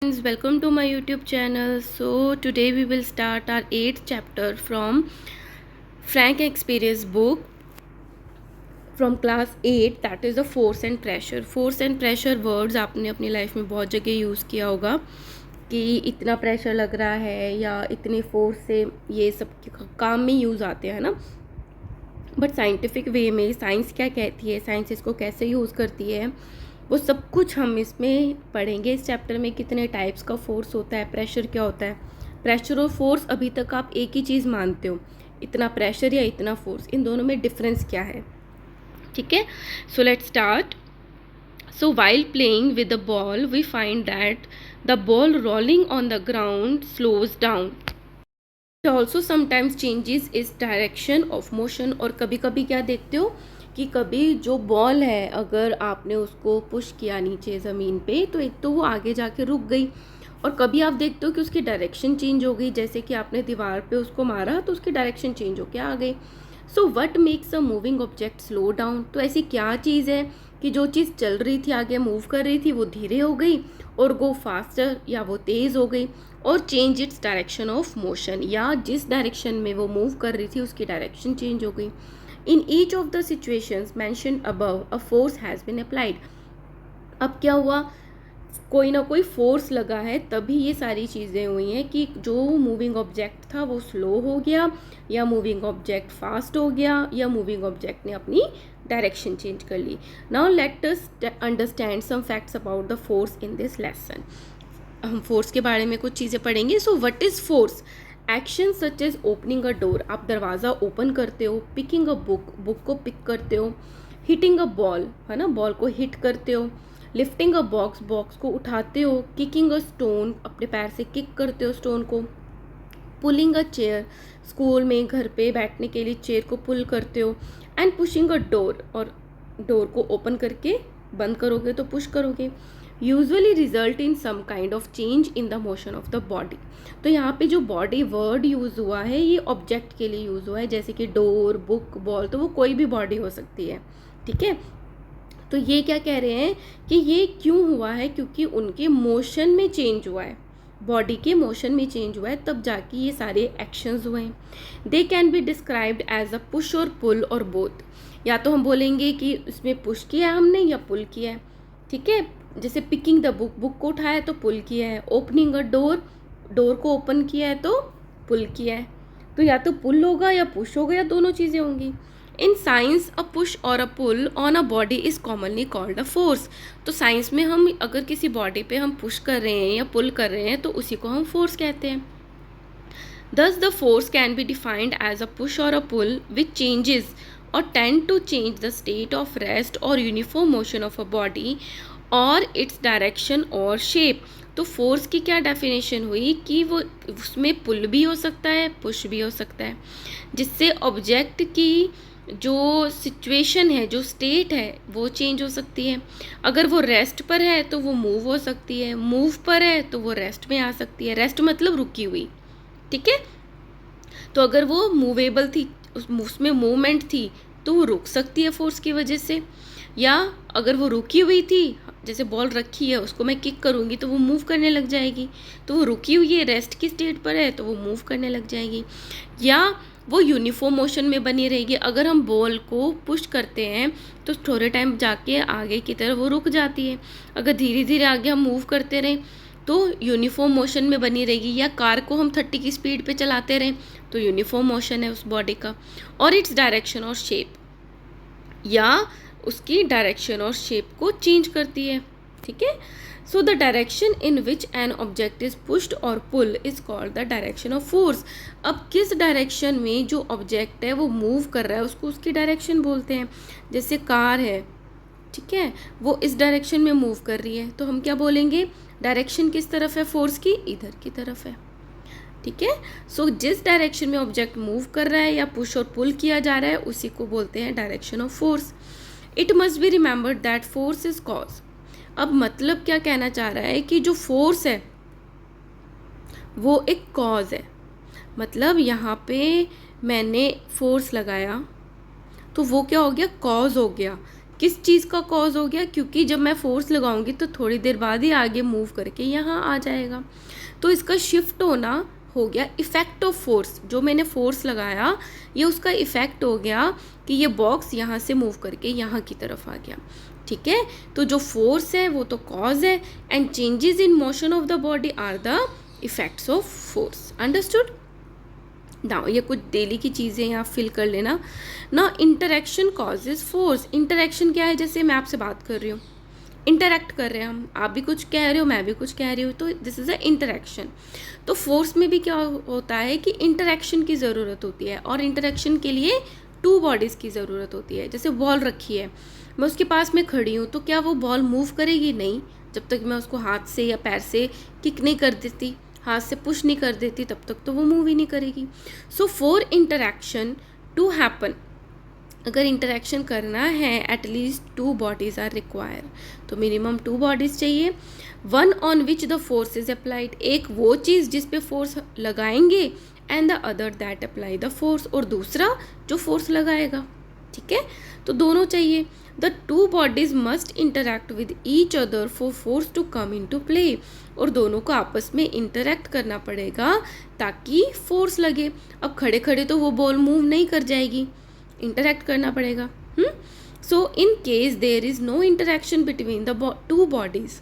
Friends, welcome to my YouTube channel. So today we will start our 8th chapter from Frank Experience book from class 8, that is the force and pressure. Force and pressure words आपने अपनी life में बहुत जगह use किया होगा कि इतना pressure लग रहा है या इतने फोर्स से ये सब काम में यूज़ आते हैं ना. बट साइंटिफिक वे में साइंस क्या कहती है, साइंस इसको कैसे यूज़ करती है, वो सब कुछ हम इसमें पढ़ेंगे इस चैप्टर में. कितने टाइप्स का फोर्स होता है, प्रेशर क्या होता है. प्रेशर और फोर्स अभी तक आप एक ही चीज़ मानते हो, इतना प्रेशर या इतना फोर्स, इन दोनों में डिफरेंस क्या है. ठीक है, so let's start. So while playing with the ball we find that the ball rolling on the ground slows down. Also sometimes changes is direction of motion. और कभी कभी क्या देखते हो कि कभी जो बॉल है अगर आपने उसको पुश किया नीचे ज़मीन पे तो एक तो वो आगे जाके रुक गई, और कभी आप देखते हो कि उसकी डायरेक्शन चेंज हो गई. जैसे कि आपने दीवार पे उसको मारा तो उसकी डायरेक्शन चेंज हो के आ गई. So what makes a moving object slow down. तो ऐसी क्या चीज़ है कि जो चीज़ चल रही थी, आगे मूव कर रही थी, वो धीरे हो गई और गो फास्टर, या वो तेज़ हो गई और change its direction of motion, या जिस डायरेक्शन में वो मूव कर रही थी उसकी डायरेक्शन चेंज हो गई. In each of the situations mentioned above a force has been applied. अब क्या हुआ, कोई ना कोई फोर्स लगा है तभी ये सारी चीज़ें हुई हैं कि जो मूविंग ऑब्जेक्ट था वो स्लो हो गया, या मूविंग ऑब्जेक्ट फास्ट हो गया, या मूविंग ऑब्जेक्ट ने अपनी डायरेक्शन चेंज कर ली. Now let us understand some facts about the force in this lesson. हम फोर्स के बारे में कुछ चीज़ें पढ़ेंगे. So what is force. Action such as opening a door. आप दरवाज़ा ओपन करते हो. पिकिंग अ बुक, बुक को पिक करते हो. हिटिंग अ बॉल, है ना, बॉल को हिट करते हो. लिफ्टिंग अ बॉक्स, बॉक्स को उठाते हो. किकिंग अ स्टोन, अपने पैर से किक करते हो स्टोन को. पुलिंग अ चेयर, स्कूल में घर पे बैठने के लिए चेयर को पुल करते हो. एंड पुशिंग अ डोर, और डोर को ओपन करके बंद करोगे तो पुश करोगे. Usually result in some kind of change in the motion of the body. तो यहाँ पे जो बॉडी वर्ड यूज़ हुआ है ये ऑब्जेक्ट के लिए यूज़ हुआ है, जैसे कि डोर, बुक, बॉल, तो वो कोई भी बॉडी हो सकती है. ठीक है, तो ये क्या कह रहे हैं कि ये क्यों हुआ है, क्योंकि उनके मोशन में चेंज हुआ है, बॉडी के मोशन में चेंज हुआ है, तब जाके ये सारे एक्शंस हुए हैं. They can be described as a push और पुल और बोथ. या तो हम बोलेंगे कि इसमें पुश किया है हमने या पुल किया है. ठीक है, जैसे पिकिंग द बुक, बुक को उठाया तो पुल किया है. ओपनिंग अ डोर, डोर को ओपन किया है तो पुल किया है. तो या तो पुल होगा या पुश होगा, या दोनों चीज़ें होंगी. इन साइंस अ पुश और a pull on a body is commonly called a force. तो साइंस में हम अगर किसी बॉडी पे हम पुश कर रहे हैं या पुल कर रहे हैं तो उसी को हम फोर्स कहते हैं. Thus, the force can be defined as a push or a pull which changes or tend to change the state of rest or uniform motion of a body or its direction or shape. तो force की क्या definition हुई कि वो उसमें पुल भी हो सकता है, पुश भी हो सकता है, जिससे ऑब्जेक्ट की जो सिचुएशन है, जो स्टेट है, वो चेंज हो सकती है. अगर वो रेस्ट पर है तो वो मूव हो सकती है, मूव पर है तो वो रेस्ट में आ सकती है. रेस्ट मतलब रुकी हुई. ठीक है, तो अगर वो मूवेबल थी, उसमें मूवमेंट थी, तो वो रुक सकती है फोर्स की वजह से. या अगर वो रुकी हुई थी, जैसे बॉल रखी है उसको मैं किक करूँगी तो वो मूव करने लग जाएगी. तो वो रुकी हुई है, रेस्ट की स्टेट पर है, तो वो मूव करने लग जाएगी. या वो यूनिफॉर्म मोशन में बनी रहेगी. अगर हम बॉल को पुश करते हैं तो थोड़े टाइम जाके आगे की तरफ वो रुक जाती है. अगर धीरे धीरे आगे हम मूव करते रहें तो यूनिफॉर्म मोशन में बनी रहेगी. या कार को हम 30 की स्पीड पे चलाते रहें तो यूनिफॉर्म मोशन है उस बॉडी का. और इट्स डायरेक्शन और शेप, या उसकी डायरेक्शन और शेप को चेंज करती है. ठीक है, so the direction in which an object is pushed और pull is called the direction of force. अब किस डायरेक्शन में जो ऑब्जेक्ट है वो मूव कर रहा है उसको उसकी डायरेक्शन बोलते हैं. जैसे कार है, ठीक है, वो इस डायरेक्शन में मूव कर रही है तो हम क्या बोलेंगे, डायरेक्शन किस तरफ है फोर्स की, इधर की तरफ है. ठीक है, सो जिस डायरेक्शन में ऑब्जेक्ट मूव कर रहा है या पुश और पुल किया जा रहा है उसी को बोलते हैं direction of force. It must be remembered that force is cause. अब मतलब क्या कहना चाह रहा है कि जो फोर्स है वो एक कॉज है. मतलब यहाँ पे मैंने फोर्स लगाया तो वो क्या हो गया, कॉज हो गया किस चीज़ का कॉज हो गया? क्योंकि जब मैं फोर्स लगाऊंगी तो थोड़ी देर बाद ही आगे मूव करके यहाँ आ जाएगा। तो इसका शिफ्ट होना हो गया इफ़ेक्ट ऑफ फोर्स। जो मैंने फोर्स लगाया ये उसका इफ़ेक्ट हो गया कि ये बॉक्स यहाँ से मूव करके यहाँ की तरफ आ गया। ठीक है, तो जो फोर्स है वो तो कॉज है and changes in motion of the body are the effects of force. Understood? Now ये कुछ डेली की चीज़ें आप फिल कर लेना। ना इंटरेक्शन कॉजेज फोर्स। इंटरेक्शन क्या है? जैसे मैं आपसे बात कर रही हूँ, इंटरेक्ट कर रहे हैं हम, आप भी कुछ कह रहे हो मैं भी कुछ कह रही हूँ, तो दिस इज़ अ इंटरेक्शन। तो फोर्स में भी क्या होता है कि इंटरेक्शन की ज़रूरत होती है, और इंटरेक्शन के लिए टू बॉडीज़ की ज़रूरत होती है। जैसे बॉल रखी है, मैं उसके पास में खड़ी हूँ, तो क्या वो बॉल मूव करेगी? नहीं, जब तक मैं उसको हाथ से या पैर से किक नहीं कर देती, हाथ से पुश नहीं कर देती, तब तक तो वो मूव ही नहीं करेगी। So for interaction to happen, अगर इंटरेक्शन करना है at least two bodies are require. तो मिनिमम टू बॉडीज़ चाहिए। One on which the force is applied, एक वो चीज़ जिस पे फोर्स लगाएंगे, and the other that apply the force, और दूसरा जो फोर्स लगाएगा। ठीक है, तो दोनों चाहिए। The two bodies must interact with each other for force to come into play, और दोनों को आपस में इंटरैक्ट करना पड़ेगा ताकि फोर्स लगे। अब खड़े खड़े तो वो बॉल मूव नहीं कर जाएगी, इंटरैक्ट करना पड़ेगा। So in case there is no interaction between the two bodies,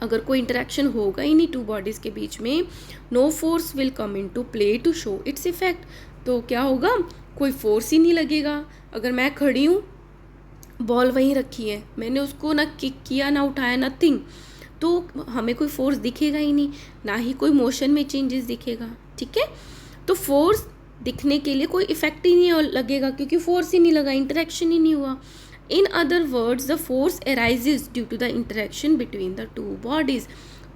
अगर कोई इंटरेक्शन होगा ही नहीं टू बॉडीज़ के बीच में, no force will come into play to show its effect. तो क्या होगा? कोई फोर्स ही नहीं लगेगा। अगर मैं खड़ी हूँ, बॉल वहीं रखी है, मैंने उसको ना किक किया ना उठाया, नथिंग, तो हमें कोई फोर्स दिखेगा ही नहीं, ना ही कोई मोशन में चेंजेस दिखेगा। ठीक है, तो फोर्स दिखने के लिए कोई इफेक्ट ही नहीं लगेगा क्योंकि फोर्स ही नहीं लगा, इंटरेक्शन ही नहीं हुआ। In other words the force arises due to the interaction between the two bodies.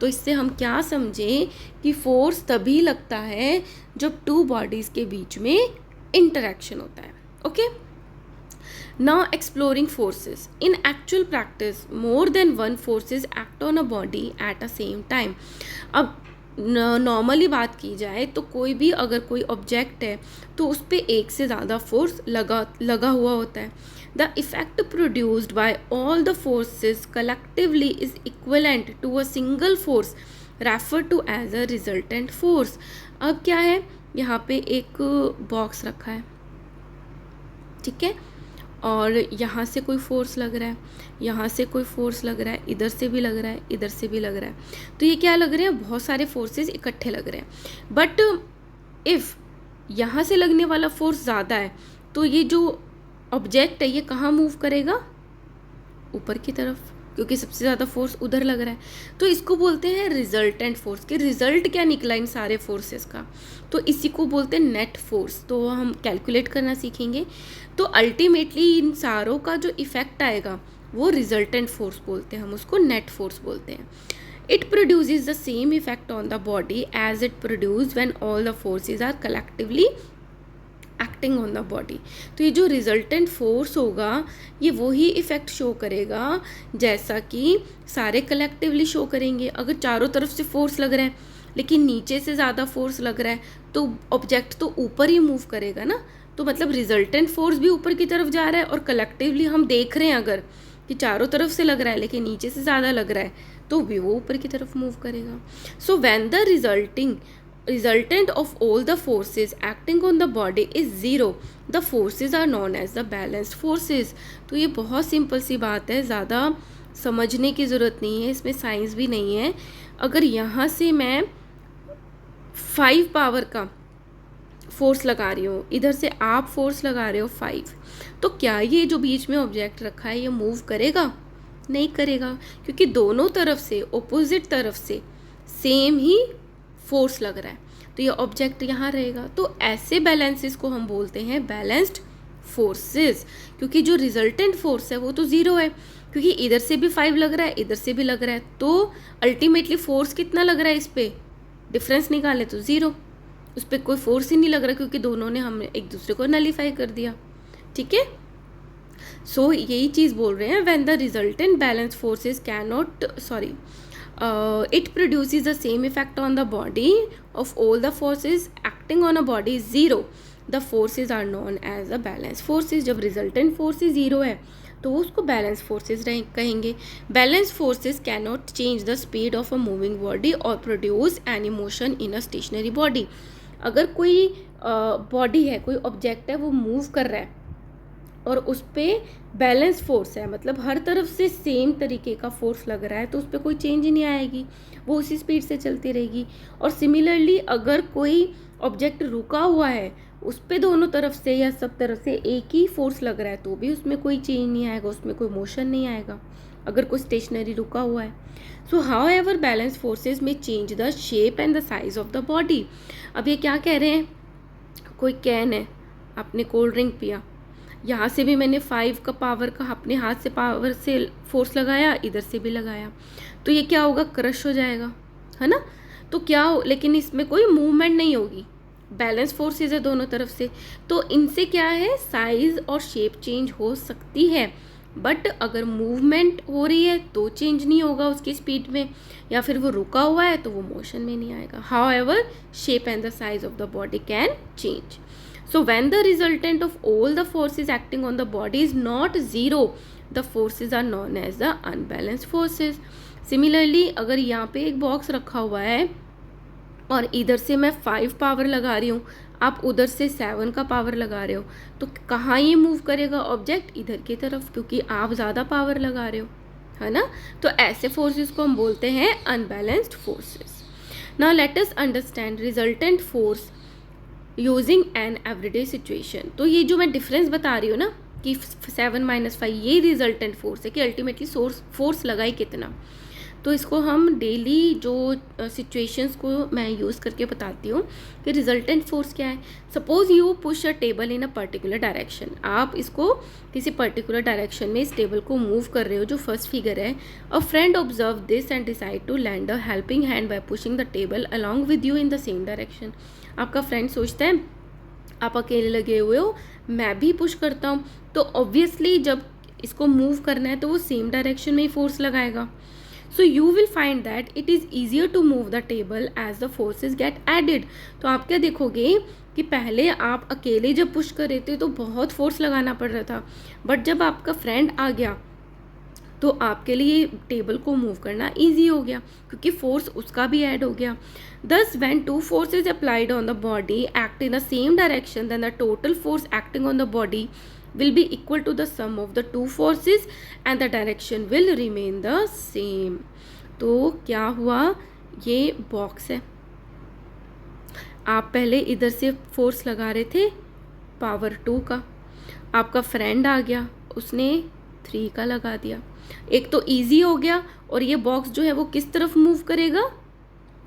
तो इससे हम क्या समझें कि फोर्स तभी लगता है जब टू बॉडीज़ के बीच में इंटरेक्शन होता है। Okay, now exploring forces in actual practice, more than one forces act on a body at a same time. अब नॉर्मली बात की जाए तो कोई भी अगर कोई ऑब्जेक्ट है तो उस पर एक से ज़्यादा फोर्स लगा हुआ होता है। The effect produced by all the forces collectively is equivalent to a single force refer to as a resultant force. अब क्या है, यहाँ पे एक बॉक्स रखा है, ठीक है, और यहाँ से कोई फोर्स लग रहा है, यहाँ से कोई फोर्स लग रहा है, इधर से भी लग रहा है, इधर से भी लग रहा है। तो ये क्या लग रहे हैं? बहुत सारे फोर्सेस इकट्ठे लग रहे हैं। बट इफ़ यहाँ से लगने वाला फोर्स ज़्यादा है तो ये जो ऑब्जेक्ट है ये कहाँ मूव करेगा? ऊपर की तरफ, क्योंकि सबसे ज़्यादा फोर्स उधर लग रहा है। तो इसको बोलते हैं रिजल्टेंट फोर्स। के रिजल्ट क्या निकला इन सारे फोर्सेस का, तो इसी को बोलते हैं नेट फोर्स। तो हम कैलकुलेट करना सीखेंगे। तो अल्टीमेटली इन सारों का जो इफेक्ट आएगा वो रिजल्टेंट फोर्स बोलते हैं, हम उसको नेट फोर्स बोलते हैं। It produces the same effect on the body as it produce when all the forces are collectively acting on the body. तो ये जो रिजल्टेंट फोर्स होगा ये वही इफेक्ट शो करेगा जैसा कि सारे कलेक्टिवली शो करेंगे। अगर चारों तरफ से फोर्स लग रहा है लेकिन नीचे से ज़्यादा फोर्स लग रहा है तो ऑब्जेक्ट तो ऊपर ही मूव करेगा ना। तो मतलब रिजल्टेंट फोर्स भी ऊपर की तरफ जा रहा है और कलेक्टिवली हम देख रहे हैं अगर कि चारों तरफ से लग रहा है लेकिन नीचे से ज़्यादा लग रहा है तो भी वो ऊपर की तरफ मूव करेगा। So when the resultant of all the forces acting on the body is zero, the forces are known as the balanced forces। तो ये बहुत सिंपल सी बात है, ज़्यादा समझने की ज़रूरत नहीं है, इसमें साइंस भी नहीं है। अगर यहाँ से मैं 5 पावर का फोर्स लगा रही हूँ, इधर से आप फोर्स लगा रहे हो 5, तो क्या ये जो बीच में ऑब्जेक्ट रखा है ये मूव करेगा? नहीं करेगा, क्योंकि दोनों तरफ से, ऑपोजिट तरफ से सेम ही फोर्स लग रहा है। तो ये ऑब्जेक्ट यहाँ रहेगा। तो ऐसे बैलेंसेस को हम बोलते हैं बैलेंस्ड फोर्सेस, क्योंकि जो रिजल्टेंट फोर्स है वो तो ज़ीरो है, क्योंकि इधर से भी 5 लग रहा है, इधर से भी लग रहा है। तो अल्टीमेटली फोर्स कितना लग रहा है? इस पर डिफरेंस निकाले तो 0, उस पर कोई फोर्स ही नहीं लग रहा क्योंकि दोनों ने हमने एक दूसरे को नलीफाई कर दिया। ठीक है, सो यही चीज़ बोल रहे हैं, when the resultant balance forces can not it produces the same effect on the body of all the forces acting on a body is zero, the forces are known as the balance forces। जब resultant force 0 है तो उसको balance forces कहेंगे। Balance forces can not change the speed of a moving body और produce any motion in a stationary body. अगर कोई body है, कोई ऑब्जेक्ट है, वो मूव कर रहा है और उस पर बैलेंस फोर्स है, मतलब हर तरफ से सेम तरीके का फोर्स लग रहा है, तो उस पर कोई चेंज ही नहीं आएगी, वो उसी स्पीड से चलती रहेगी। और सिमिलरली अगर कोई ऑब्जेक्ट रुका हुआ है, उस पर दोनों तरफ से या सब तरफ से एक ही फोर्स लग रहा है, तो भी उसमें कोई चेंज नहीं आएगा, उसमें कोई मोशन नहीं आएगा अगर कोई स्टेशनरी रुका हुआ है। So however balance forces में change the shape and the size of the body. अब ये क्या कह रहे हैं, कोई कैन है, आपने कोल्ड ड्रिंक पिया, यहाँ से भी मैंने 5 का पावर का अपने हाथ से पावर से फोर्स लगाया, इधर से भी लगाया, तो ये क्या होगा, क्रश हो जाएगा, है ना। तो क्या हो, लेकिन इसमें कोई मूवमेंट नहीं होगी, बैलेंस फोर्सेस है दोनों तरफ से, तो इनसे क्या है, साइज और शेप चेंज हो सकती है, बट अगर मूवमेंट हो रही है तो चेंज नहीं होगा उसकी स्पीड में, या फिर वो रुका हुआ है तो वो मोशन में नहीं आएगा। How ever shape and the size of the body can change. So when the resultant of all the forces acting on the body is not zero, the forces are known as the unbalanced forces. Similarly, अगर यहाँ पे एक box रखा हुआ है और इधर से मैं 5 पावर लगा रही हूँ, आप उधर से 7 का पावर लगा रहे हो, तो कहाँ ये मूव करेगा ऑब्जेक्ट, इधर की तरफ, क्योंकि आप ज़्यादा पावर लगा रहे हो, है ना। तो ऐसे फोर्सेस को हम बोलते हैं unbalanced forces. Now let us understand resultant force using an everyday situation. तो ये जो मैं डिफरेंस बता रही हूँ ना कि 7 - 5 ये रिजल्टेंट फोर्स है कि अल्टीमेटली फोर्स लगा ही कितना, तो इसको हम डेली जो सिचुएशंस को मैं यूज़ करके बताती हूँ कि रिजल्टेंट फोर्स क्या है। Suppose you push a table in a particular direction, आप इसको किसी पर्टिकुलर डायरेक्शन में इस टेबल को मूव कर रहे हो, जो फर्स्ट फिगर है। A friend observe this and decide to land a helping hand by pushing the table along with you in the same direction. आपका फ्रेंड सोचता है आप अकेले लगे हुए हो, मैं भी पुश करता हूँ, तो ऑब्वियसली जब इसको मूव करना है तो वो सेम डायरेक्शन में ही फोर्स लगाएगा। So you will find that it is easier to move the table as the forces get added. तो आप क्या देखोगे कि पहले आप अकेले जब पुश कर रहे थे तो बहुत फोर्स लगाना पड़ रहा था, बट जब आपका फ्रेंड आ गया तो आपके लिए टेबल को मूव करना ईजी हो गया, क्योंकि फोर्स उसका भी ऐड हो गया। Thus, when two forces applied on the body act in the same direction, then the total force acting on the body will be equal to the sum of the two forces and the direction will remain the same. तो क्या हुआ, ये box है, आप पहले इधर से force लगा रहे थे पावर 2 का, आपका फ्रेंड आ गया, उसने 3 का लगा दिया, एक तो इजी हो गया, और ये बॉक्स जो है वो किस तरफ मूव करेगा,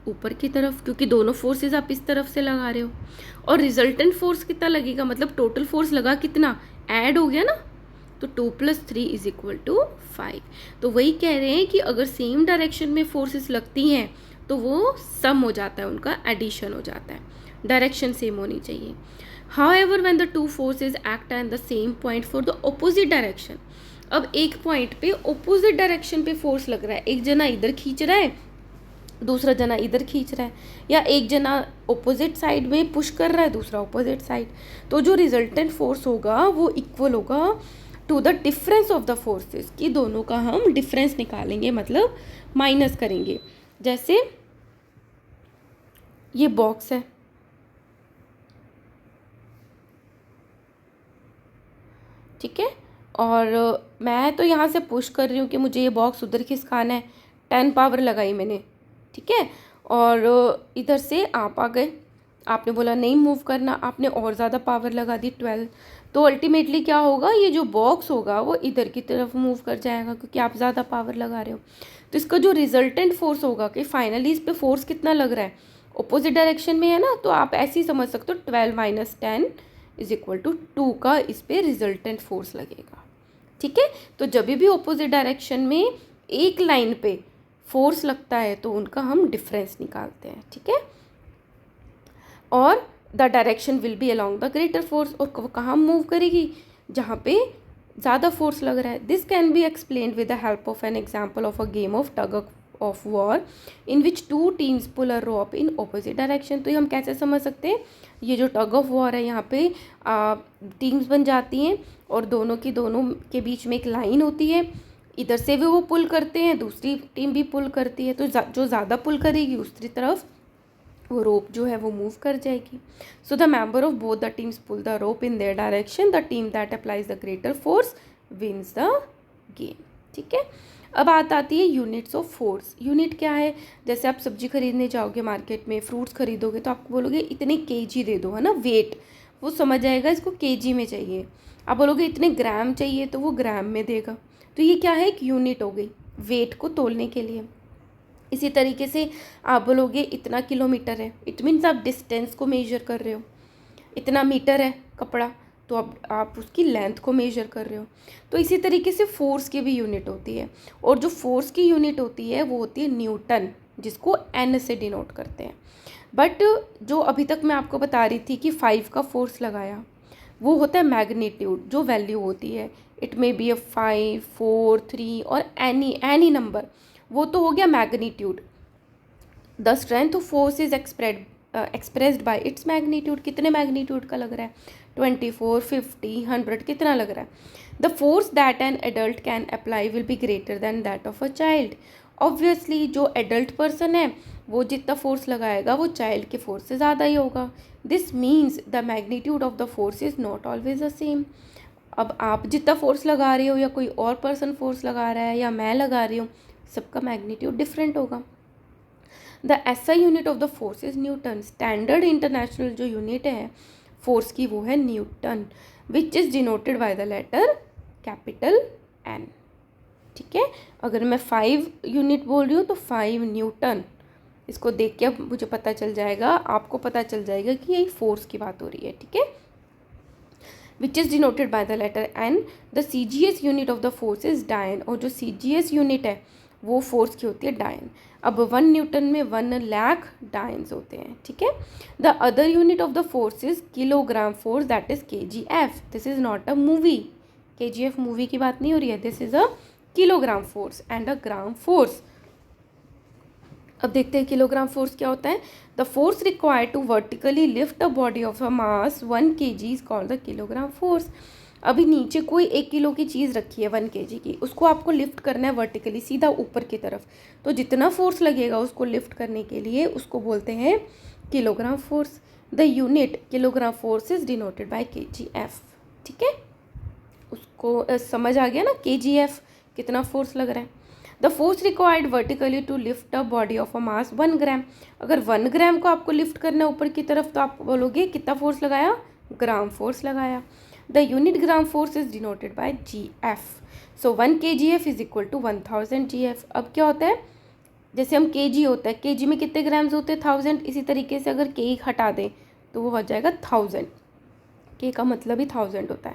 ऊपर की तरफ, क्योंकि दोनों फोर्सेस आप इस तरफ से लगा रहे हो। और रिजल्टेंट फोर्स कितना लगेगा, मतलब टोटल फोर्स लगा कितना, ऐड हो गया ना, तो 2 + 3 = 5। तो वही कह रहे हैं कि अगर सेम डायरेक्शन में फोर्सेस लगती हैं तो वो सम हो जाता है, उनका एडिशन हो जाता है, डायरेक्शन सेम होनी चाहिए। However when the two forces act at the same point for the opposite direction, अब एक पॉइंट पे ऑपोजिट डायरेक्शन पे फोर्स लग रहा है, एक जना इधर खींच रहा है, दूसरा जना इधर खींच रहा है, या एक जना ऑपोजिट साइड में पुश कर रहा है, दूसरा ऑपोजिट साइड, तो जो रिजल्टेंट फोर्स होगा वो इक्वल होगा to the difference of the forces, कि दोनों का हम डिफरेंस निकालेंगे, मतलब माइनस करेंगे। जैसे ये बॉक्स है, ठीक है, और मैं तो यहाँ से पुश कर रही हूँ कि मुझे ये बॉक्स उधर खिसकाना है, 10 पावर लगाई मैंने, ठीक है, और इधर से आप आ गए, आपने बोला नहीं मूव करना, आपने और ज़्यादा पावर लगा दी 12, तो अल्टीमेटली क्या होगा, ये जो बॉक्स होगा वो इधर की तरफ मूव कर जाएगा, क्योंकि आप ज़्यादा पावर लगा रहे हो। तो इसका जो रिजल्टेंट फोर्स होगा कि फाइनली इस पर फोर्स कितना लग रहा है, ऑपोजिट डायरेक्शन में है ना, तो आप ऐसे ही समझ सकते हो 12 - 10 = 2 का इस पर रिजल्टेंट फोर्स लगेगा, ठीक है। तो जब भी ऑपोजिट डायरेक्शन में एक लाइन पे फोर्स लगता है तो उनका हम डिफरेंस निकालते हैं, ठीक है। और the direction will be along the greater force, और वो कहाँ मूव करेगी, जहाँ पे ज़्यादा फोर्स लग रहा है। This can be explained with the help of an example of a game of tug of war in which 2 teams pull a rope in opposite direction. तो ये हम कैसे समझ सकते हैं, ये जो टग ऑफ वॉर है, यहाँ पे टीम्स बन जाती हैं और दोनों के बीच में एक लाइन होती है, इधर से भी वो पुल करते हैं, दूसरी टीम भी पुल करती है, तो जो ज़्यादा पुल करेगी दूसरी तरफ वो रोप जो है वो मूव कर जाएगी. So the member of both the teams pull the rope in their direction. The team that applies the greater force wins the game. ठीक है. अब बात आती है यूनिट्स ऑफ फोर्स. यूनिट क्या है? जैसे आप सब्जी खरीदने जाओगे मार्केट में, फ्रूट्स खरीदोगे, तो आपको बोलोगे इतने केजी दे दो, है ना, वेट. वो समझ जाएगा इसको केजी में चाहिए. आप बोलोगे इतने ग्राम चाहिए, तो वो ग्राम में देगा. तो ये क्या है? एक यूनिट हो गई वेट को तोलने के लिए. इसी तरीके से आप बोलोगे इतना किलोमीटर है, इट मीन्स आप डिस्टेंस को मेजर कर रहे हो. इतना मीटर है कपड़ा, तो अब आप उसकी लेंथ को मेजर कर रहे हो. तो इसी तरीके से फोर्स की भी यूनिट होती है, और जो फोर्स की यूनिट होती है वो होती है न्यूटन, जिसको एन से डिनोट करते हैं. बट जो अभी तक मैं आपको बता रही थी कि 5 का फोर्स लगाया, वो होता है मैग्नीट्यूड. जो वैल्यू होती है, इट मे बी 5, 4, 3 और एनी नंबर, वो तो हो गया magnitude. The strength of force is expressed by its magnitude. कितने मैग्नीट्यूड का लग रहा है? 24, 50, 100, कितना लग रहा है? The force that an adult can apply will be greater than that of a child. Obviously जो एडल्ट पर्सन है वो जितना फोर्स लगाएगा वो चाइल्ड के फोर्स से ज़्यादा ही होगा. This means the magnitude of the force is not always the same. अब आप जितना फोर्स लगा रहे हो, या कोई और पर्सन फोर्स लगा रहा है, या मैं लगा रही हूँ, सबका मैग्नीट्यूड डिफरेंट होगा. The SI unit of the force is newton. Standard international जो यूनिट है फोर्स की वो है newton, which is denoted by the letter capital N. ठीक है. अगर मैं 5 यूनिट बोल रही हूँ तो 5 न्यूटन. इसको देख के अब मुझे पता चल जाएगा, आपको पता चल जाएगा कि ये फोर्स की बात हो रही है. ठीक है. Which is denoted by the letter N. The CGS unit of the force is dyne. और जो CGS यूनिट है वो फोर्स की होती है डायन. अब 1 न्यूटन में 1 लाख डायन्स होते हैं. ठीक है. The other unit of the force is kilogram force, that is KGF. This is not a movie. KGF movie की बात नहीं हो रही है. This is a kilogram force and a gram force. अब देखते हैं किलोग्राम फोर्स क्या होता है. The force required to vertically lift a body of a mass 1 kg is called the kilogram force. अभी नीचे कोई 1 किलो की चीज़ रखी है 1 kg की, उसको आपको लिफ्ट करना है वर्टिकली, सीधा ऊपर की तरफ. तो जितना फोर्स लगेगा उसको लिफ्ट करने के लिए उसको बोलते हैं kilogram force. The unit kilogram force is denoted bye KGF. ठीक है. उसको समझ आ गया ना, KGF कितना फोर्स लग रहा है. The force required vertically to lift a body of a mass 1 gram. अगर 1 ग्राम को आपको लिफ्ट करना है ऊपर की तरफ, तो आप बोलोगे कितना फोर्स लगाया? ग्राम फोर्स लगाया. The unit gram force is denoted by GF. So 1 kgf is equal to 1000 GF. अब क्या होता है, जैसे हम kg होता है, kg में कितने ग्राम्स होते हैं? 1000. इसी तरीके से अगर k हटा दें तो वो हो जाएगा 1000. k का मतलब ही 1000 होता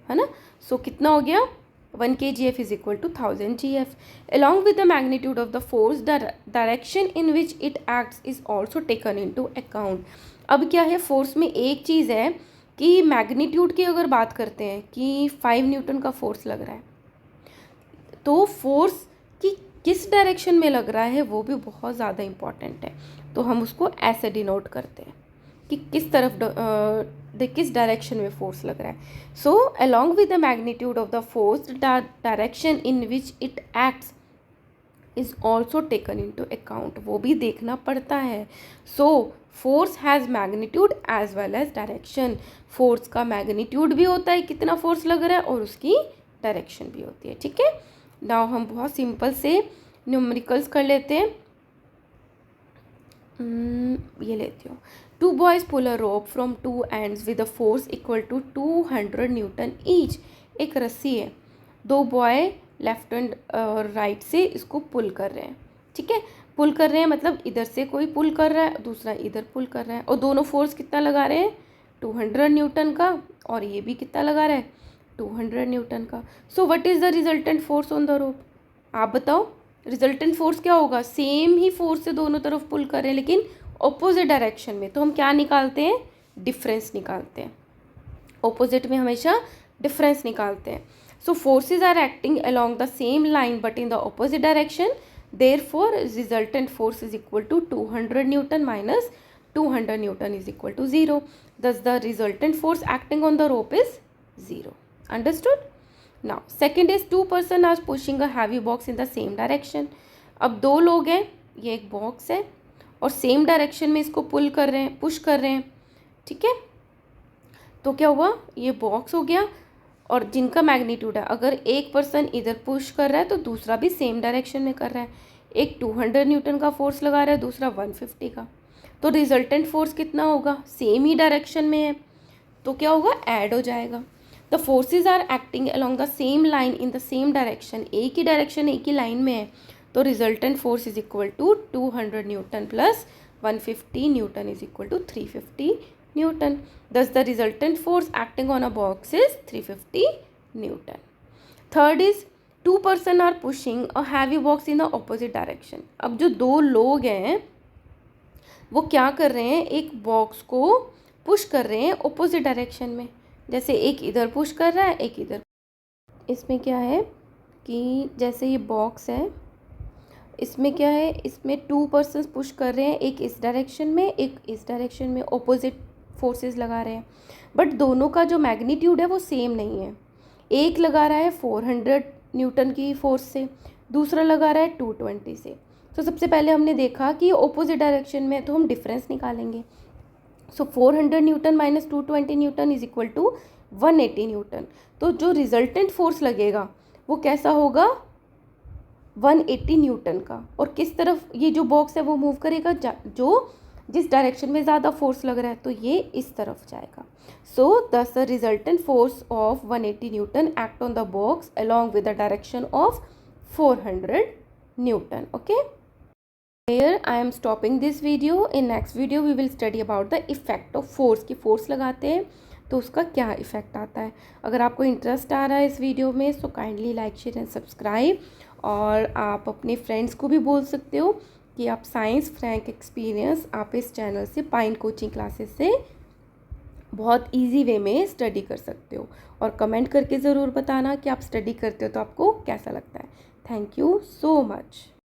है ना. सो कितना हो गया? 1 kgf is equal to 1000 GF. Along with the magnitude of the force, the direction in which it acts is also taken into account. अब क्या है, फोर्स में एक चीज़ है कि मैग्नीट्यूड की अगर बात करते हैं कि 5 न्यूटन का फोर्स लग रहा है, तो फोर्स की किस डायरेक्शन में लग रहा है वो भी बहुत ज़्यादा इम्पॉर्टेंट है. तो हम उसको ऐसे डिनोट करते हैं कि किस तरफ किस डायरेक्शन में फोर्स लग रहा है. So along with the magnitude of the force, the direction in which it acts is also taken into account. वो भी देखना पड़ता है. So force has magnitude as well as direction. Force का मैग्नीट्यूड भी होता है कितना फोर्स लग रहा है, और उसकी डायरेक्शन भी होती है. ठीक है. नाउ हम बहुत सिंपल से न्यूमेरिकल्स कर लेते हैं. ये लेती हूँ. 2 boys pull a rope from 2 ends with a force equal to 200 Newton each. एक रस्सी है, 2 बॉय लेफ्ट एंड राइट से इसको पुल कर रहे हैं. ठीक है. पुल कर रहे हैं मतलब इधर से कोई पुल कर रहा है, दूसरा इधर पुल कर रहा है, और दोनों फोर्स कितना लगा रहे हैं? 200 न्यूटन का, और ये भी कितना लगा रहा है? 200 न्यूटन का. सो what is the resultant force on the रोप? आप बताओ. रिजल्टेंट फोर्स क्या होगा? सेम ही फोर्स से दोनों तरफ पुल कर रहे हैं लेकिन ऑपोजिट डायरेक्शन में. तो हम क्या निकालते हैं? डिफरेंस निकालते हैं. ऑपोजिट में हमेशा डिफरेंस निकालते हैं. So forces are acting along the same line but in the opposite direction. Therefore resultant force is equal to 200 newton minus 200 newton is equal to 0. Thus the resultant force acting on the rope is 0. Understood? Now second is 2 person are pushing a heavy box in the same direction. अब 2 लोग हैं, ये एक box है और same direction में इसको पुल कर रहे हैं, पुश कर रहे हैं, ठीक है। तो क्या हुआ, ये बॉक्स हो गया और जिनका मैग्नीट्यूड है, अगर एक पर्सन इधर पुश कर रहा है तो दूसरा भी सेम डायरेक्शन में कर रहा है। एक 200 न्यूटन का फोर्स लगा रहा है, दूसरा 150 का, तो रिजल्टेंट फोर्स कितना होगा, सेम ही डायरेक्शन में है, तो क्या होगा, ऐड हो जाएगा। The forces are acting along the same line in the same direction, एक ही डायरेक्शन एक ही लाइन में है, तो resultant force is equal to 200 newton plus 150 newton is equal to 350 newton. Thus the resultant force acting on a box is 350 Newton. Third is 2 person are pushing a heavy box in the opposite direction. अब जो 2 लोग हैं वो क्या कर रहे हैं, एक बॉक्स को पुश कर रहे हैं ऑपोजिट डायरेक्शन में, जैसे एक इधर पुश कर रहा है, एक इधर। इसमें क्या है कि जैसे ये बॉक्स है, इसमें क्या है, इसमें 2 पर्सन पुश कर रहे हैं, एक इस डायरेक्शन में एक इस डायरेक्शन में, ऑपोजिट फोर्सेस लगा रहे हैं, बट दोनों का जो मैग्नीट्यूड है वो सेम नहीं है। एक लगा रहा है 400 न्यूटन की फोर्स से, दूसरा लगा रहा है 220 से। तो सबसे पहले हमने देखा कि ऑपोजिट डायरेक्शन में, तो हम डिफरेंस निकालेंगे। So 400 newton minus 220 newton is equal to 180 newton. तो जो रिजल्टेंट फोर्स लगेगा वो कैसा होगा, 180 न्यूटन का। और किस तरफ ये जो बॉक्स है वो मूव करेगा, जो जिस डायरेक्शन में ज़्यादा फोर्स लग रहा है, तो ये इस तरफ जाएगा। सो दस the resultant force of 180 Newton act on the box along with the direction of 400 Newton. Okay, here I am stopping this video. In next video we will study about the effect of force, कि force लगाते हैं तो उसका क्या effect आता है। अगर आपको इंटरेस्ट आ रहा है इस वीडियो में so kindly like share and subscribe, और आप अपने फ्रेंड्स को भी बोल सकते हो कि आप साइंस फ्रैंक एक्सपीरियंस आप इस चैनल से, पाइन कोचिंग क्लासेस से बहुत इजी वे में स्टडी कर सकते हो। और कमेंट करके ज़रूर बताना कि आप स्टडी करते हो तो आपको कैसा लगता है। Thank you so much.